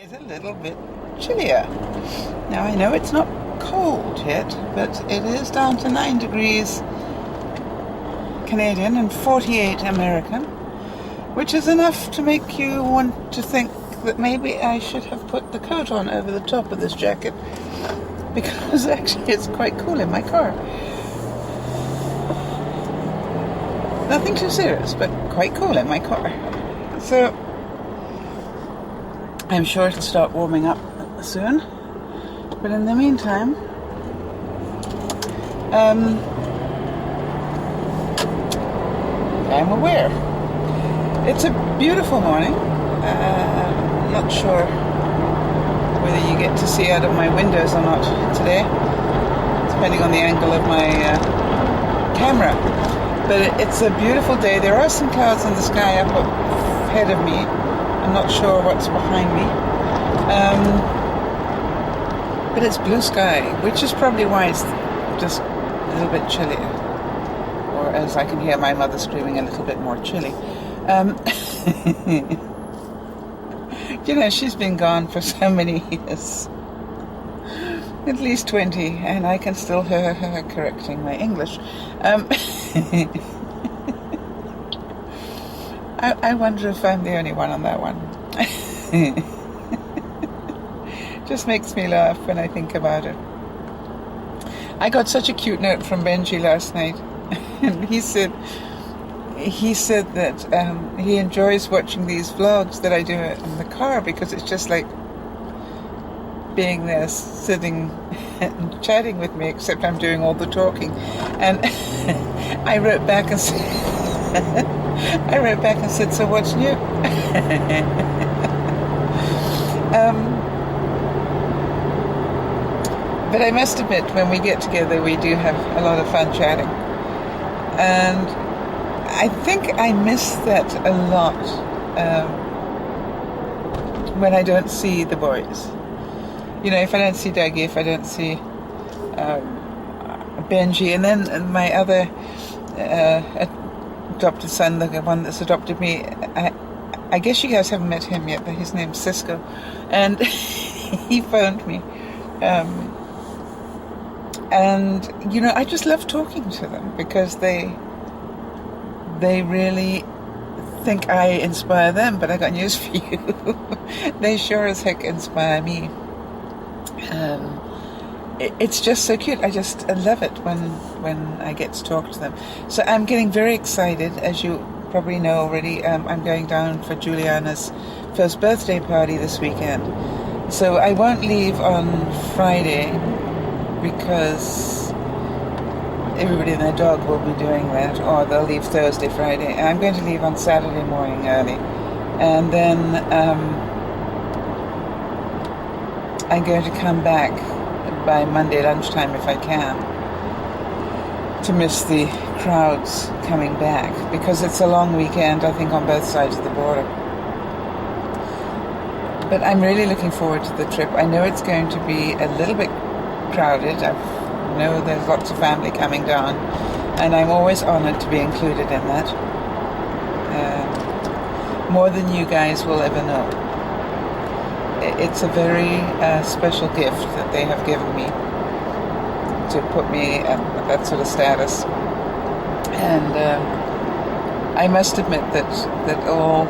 Is a little bit chillier. Now I know it's not cold yet, but it is down to 9 degrees Canadian and 48 American, which is enough to make you want to think that maybe I should have put the coat on over the top of this jacket, because actually it's quite cool in my car. Nothing too serious, but quite cool in my car. So I'm sure it'll start warming up soon, but in the meantime, I'm aware. It's a beautiful morning. I'm not sure whether you get to see out of my windows or not today, depending on the angle of my camera. But it's a beautiful day. There are some clouds in the sky up ahead of me. I'm not sure what's behind me. But it's blue sky, which is probably why it's just a little bit chilly. Or as I can hear my mother screaming, a little bit more chilly. You know, she's been gone for so many years. At least 20, and I can still hear her correcting my English. I wonder if I'm the only one on that one. Just makes me laugh when I think about it. I got such a cute note from Benji last night, and he said that he enjoys watching these vlogs that I do in the car, because it's just like being there, sitting and chatting with me, except I'm doing all the talking. And I wrote back and said, so what's new? But I must admit, when we get together, we do have a lot of fun chatting. And I think I miss that a lot when I don't see the boys. You know, if I don't see Dougie, if I don't see Benji, and then my other adopted son, the one that's adopted me, I guess you guys haven't met him yet, but his name's Cisco, and he phoned me. And, you know, I just love talking to them, because they really think I inspire them, but I got news for you. They sure as heck inspire me. It's just so cute. I love it when I get to talk to them. So I'm getting very excited, as you probably know already. I'm going down for Juliana's first birthday party this weekend. So I won't leave on Friday, because everybody and their dog will be doing that, or they'll leave Thursday, Friday. And I'm going to leave on Saturday morning early. And then I'm going to come back by Monday lunchtime if I can, to miss the crowds coming back, because it's a long weekend, I think, on both sides of the border. But I'm really looking forward to the trip. I know it's going to be a little bit crowded. I know there's lots of family coming down, and I'm always honored to be included in that. More than you guys will ever know. It's a very special gift that they have given me to put me at that sort of status. And I must admit that all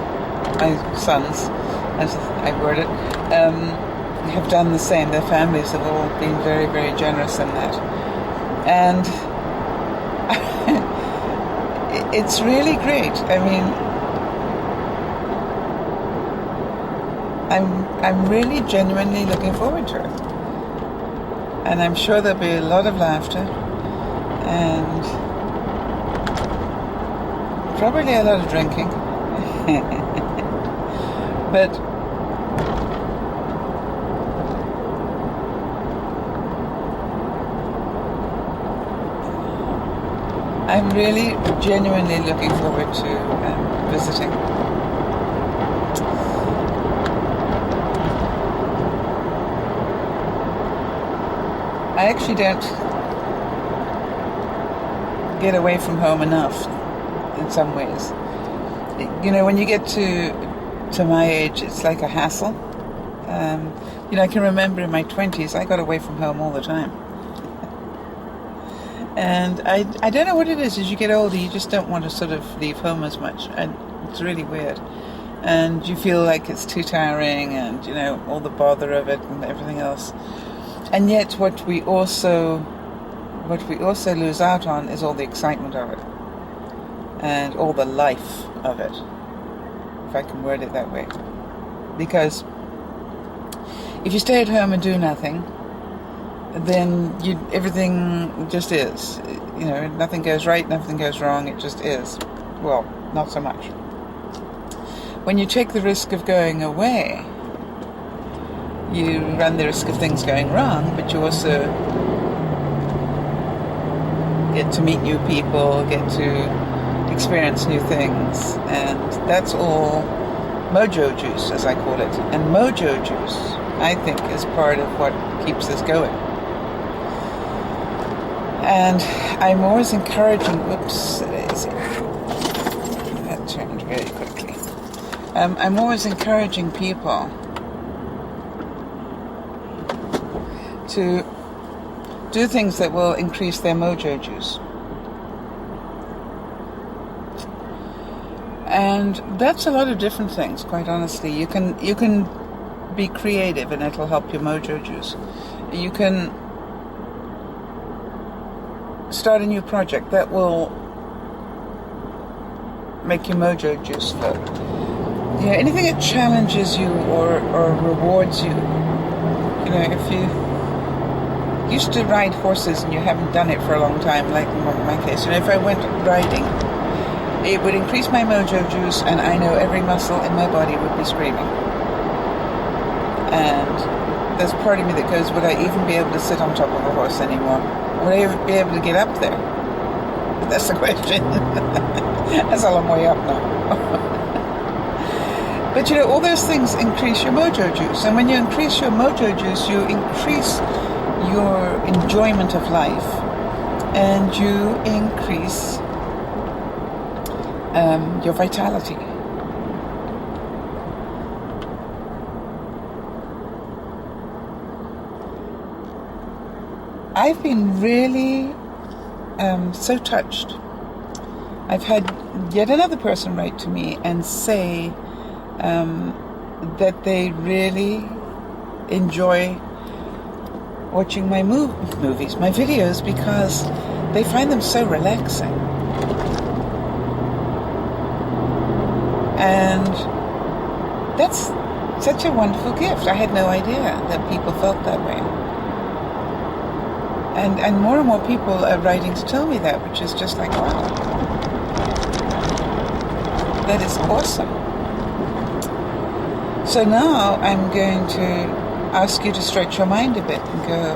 my sons, as I word it, have done the same. Their families have all been very, very generous in that. And it's really great. I mean, I'm really genuinely looking forward to it. And I'm sure there'll be a lot of laughter and probably a lot of drinking. But I'm really genuinely looking forward to visiting. I actually don't get away from home enough in some ways. You know, when you get to my age, it's like a hassle. I can remember in my 20s, I got away from home all the time. And I don't know what it is. As you get older, you just don't want to sort of leave home as much. And it's really weird. And you feel like it's too tiring and, all the bother of it and everything else. And yet what we also lose out on is all the excitement of it. And all the life of it. If I can word it that way. Because if you stay at home and do nothing, then everything just is. Nothing goes right, nothing goes wrong, it just is. Well, not so much. When you take the risk of going away, you run the risk of things going wrong, but you also get to meet new people, get to experience new things, and that's all Mojo Juice, as I call it. And Mojo Juice, I think, is part of what keeps us going. And I'm always encouraging, that turned very quickly. I'm always encouraging people to do things that will increase their mojo juice. And that's a lot of different things, quite honestly. You can be creative and it'll help your mojo juice. You can start a new project that will make your mojo juice flow. Anything that challenges you or rewards you. If you used to ride horses and you haven't done it for a long time, like in my case, if I went riding, it would increase my mojo juice, and I know every muscle in my body would be screaming. And there's part of me that goes, would I even be able to sit on top of a horse anymore? Would I ever be able to get up there? That's the question. That's a long way up now. But all those things increase your mojo juice. And when you increase your mojo juice, you increase your enjoyment of life. And you increase your vitality. I've been really so touched. I've had yet another person write to me and say that they really enjoy watching my movies, my videos, because they find them so relaxing. And that's such a wonderful gift. I had no idea that people felt that way. And more and more people are writing to tell me that, which is just like, wow. That is awesome. So now I'm going to ask you to stretch your mind a bit and go,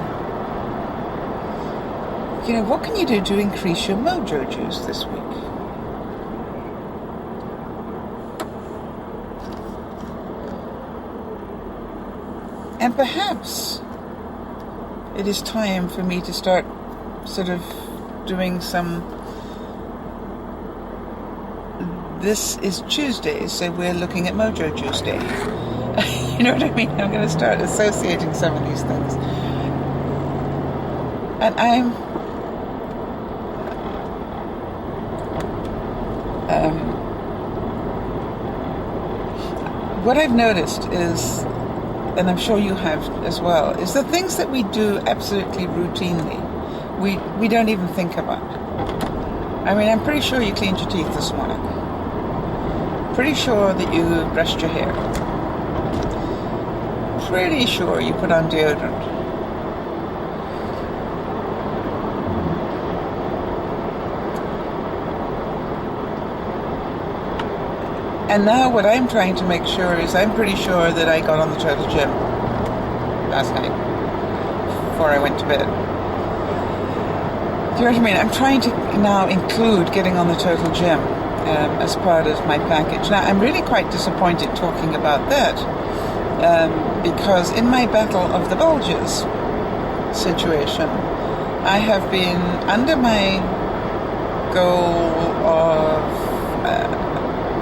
what can you do to increase your mojo juice this week? And perhaps it is time for me to start sort of doing some... This is Tuesday, so we're looking at Mojo Juice Day. You know what I mean? I'm going to start associating some of these things. And what I've noticed is, and I'm sure you have as well, is the things that we do absolutely routinely, we don't even think about. I mean, I'm pretty sure you cleaned your teeth this morning. Pretty sure that you brushed your hair. Pretty sure you put on deodorant. And now what I'm trying to make sure is, I'm pretty sure that I got on the total gym last night before I went to bed. Do you know what I mean? I'm trying to now include getting on the total gym as part of my package. Now, I'm really quite disappointed talking about that because in my battle of the bulges situation, I have been under my goal of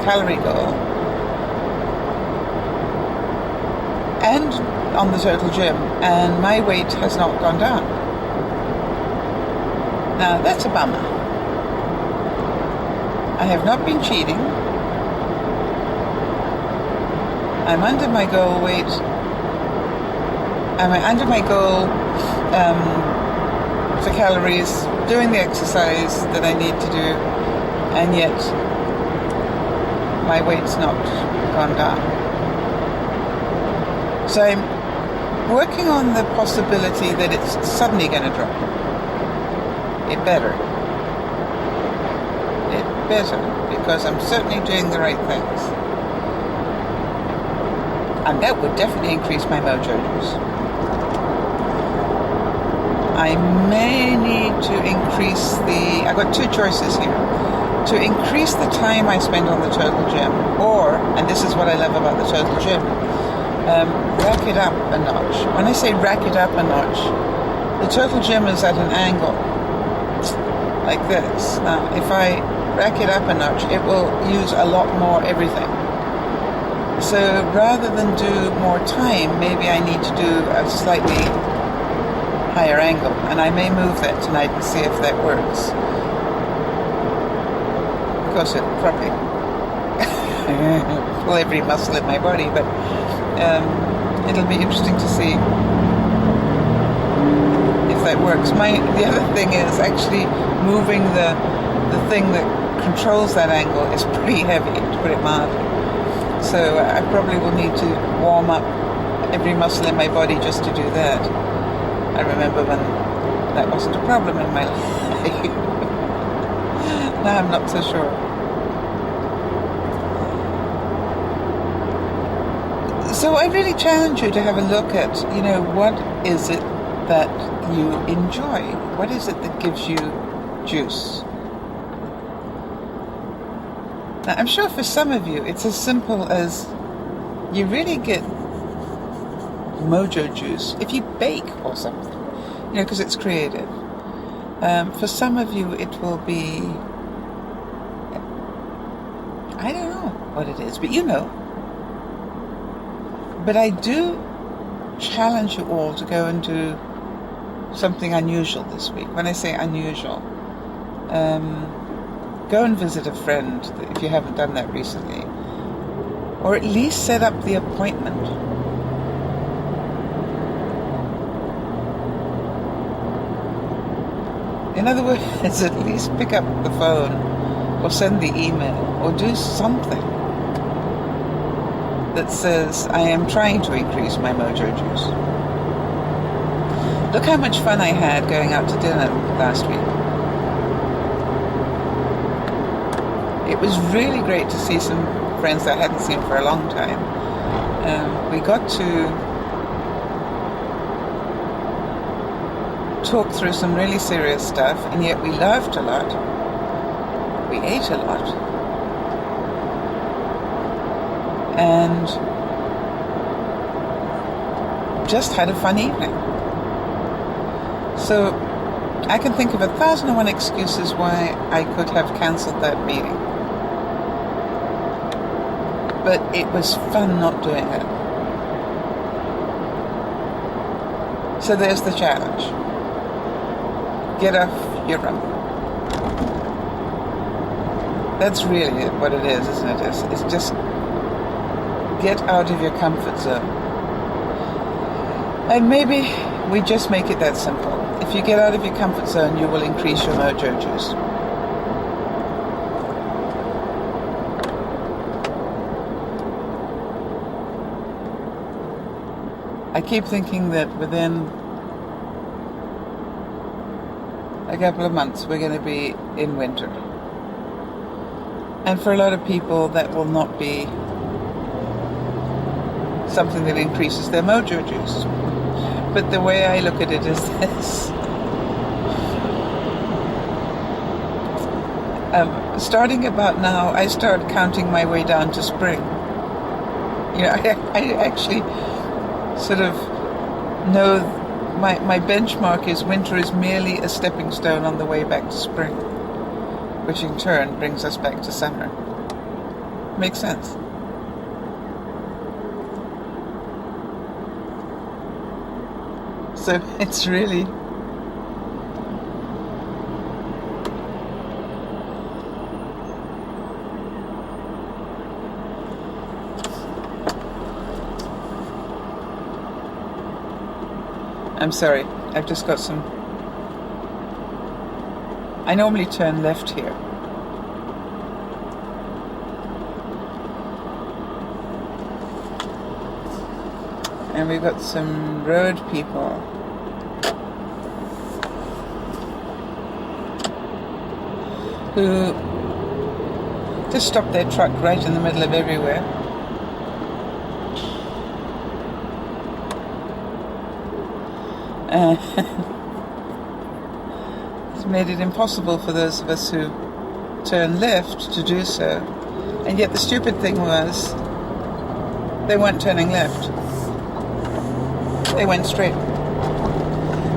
calorie goal, and on the Total Gym, and my weight has not gone down. Now that's a bummer. I have not been cheating. I'm under my goal weight. I'm under my goal for calories, doing the exercise that I need to do, and yet my weight's not gone down. So I'm working on the possibility that it's suddenly going to drop. It better, because I'm certainly doing the right things. And that would definitely increase my Mojo Juice. I may need to increase I've got two choices here. To increase the time I spend on the Total Gym, or, and this is what I love about the Total Gym, rack it up a notch. When I say rack it up a notch, the Total Gym is at an angle, like this. Now, if I rack it up a notch, it will use a lot more everything. So rather than do more time, maybe I need to do a slightly higher angle, and I may move that tonight and see if that works. Of course, it'll probably pull every muscle in my body, but it'll be interesting to see if that works. The other thing is actually moving the thing that controls that angle is pretty heavy, to put it mildly. So I probably will need to warm up every muscle in my body just to do that. I remember when that wasn't a problem in my life. Now I'm not so sure. So I really challenge you to have a look at, what is it that you enjoy? What is it that gives you juice? Now, I'm sure for some of you, it's as simple as you really get Mojo Juice if you bake or something, because it's creative. For some of you, it will be, I don't know what it is, but But I do challenge you all to go and do something unusual this week. When I say unusual, go and visit a friend if you haven't done that recently, or at least set up the appointment. In other words, at least pick up the phone or send the email or do something that says, I am trying to increase my Mojo Juice. Look how much fun I had going out to dinner last week. It was really great to see some friends that I hadn't seen for a long time. We got to talk through some really serious stuff, and yet we laughed a lot. We ate a lot. And just had a fun evening. So I can think of 1,001 excuses why I could have cancelled that meeting. But it was fun not doing it. So there's the challenge. Get off your rump. That's really what it is, isn't it? It's just get out of your comfort zone. And maybe we just make it that simple. If you get out of your comfort zone, you will increase your Mojo Juice. I keep thinking that within a couple of months we're going to be in winter. And for a lot of people that will not be something that increases their Mojo Juice. But the way I look at it is this. Starting about now, I start counting my way down to spring. I actually sort of know my benchmark is winter is merely a stepping stone on the way back to spring, which in turn brings us back to summer. Makes sense? So it's really... I'm sorry, I've just got some... I normally turn left here. And we've got some road people. Who just stopped their truck right in the middle of everywhere. It's made it impossible for those of us who turn left to do so. And yet the stupid thing was, they weren't turning left. They went straight.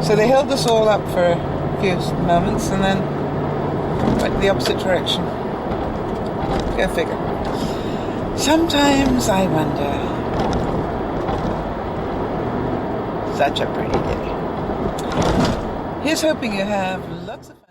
So they held us all up for a few moments and then went the opposite direction. Go figure. Sometimes I wonder. Such a pretty day. Here's hoping you have lots of fun.